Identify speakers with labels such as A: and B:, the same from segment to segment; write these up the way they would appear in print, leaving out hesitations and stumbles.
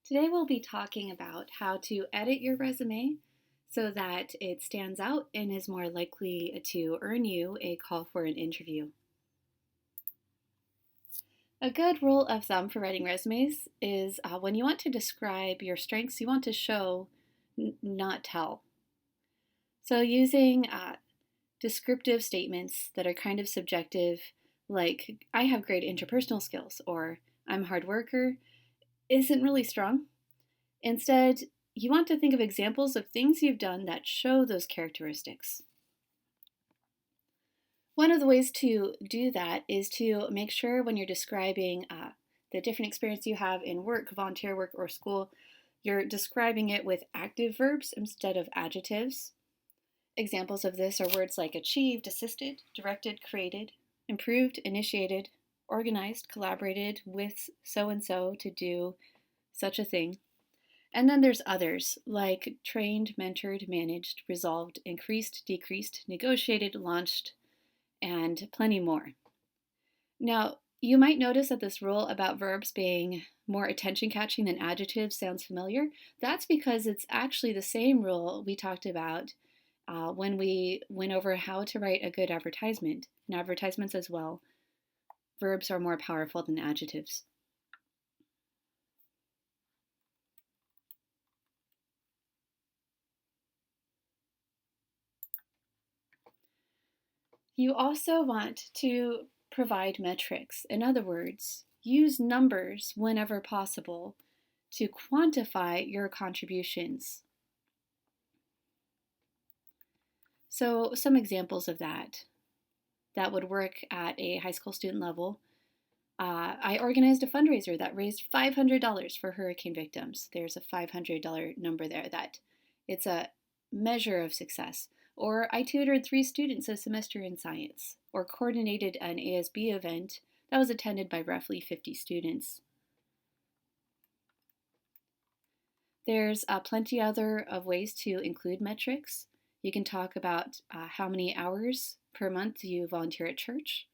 A: Today we'll be talking about how to edit your resume so that it stands out and is more likely to earn you a call for an interview. A good rule of thumb for writing resumes is when you want to describe your strengths, you want to show, not tell. So using descriptive statements that are kind of subjective, like I have great interpersonal skills or I'm a hard worker, isn't really strong. Instead, you want to think of examples of things you've done that show those characteristics. One of the ways to do that is to make sure when you're describing the different experience you have in work, volunteer work, or school, you're describing it with active verbs instead of adjectives. Examples of this are words like achieved, assisted, directed, created, improved, initiated, organized, collaborated with so and so to do such a thing. And then there's others like trained, mentored, managed, resolved, increased, decreased, negotiated, launched, and plenty more. Now, you might notice that this rule about verbs being more attention catching than adjectives sounds familiar. That's because it's actually the same rule we talked about when we went over how to write a good advertisement. In advertisements as well, verbs are more powerful than adjectives. You also want to provide metrics. In other words, use numbers whenever possible to quantify your contributions. So some examples of that would work at a high school student level. I organized a fundraiser that raised $500 for hurricane victims. There's a $500 number there. That it's a measure of success. Or I tutored 3 students a semester in science, or coordinated an ASB event that was attended by roughly 50 students. There's plenty other of ways to include metrics. You can talk about how many hours per month you volunteer at church,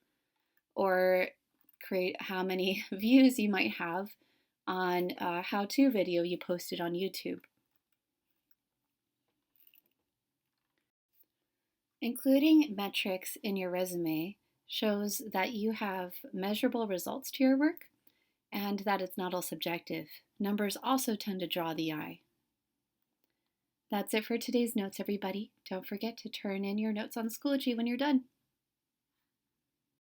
A: or create how many views you might have on a how-to video you posted on YouTube. Including metrics in your resume shows that you have measurable results to your work and that it's not all subjective. Numbers also tend to draw the eye. That's it for today's notes, everybody. Don't forget to turn in your notes on Schoology when you're done.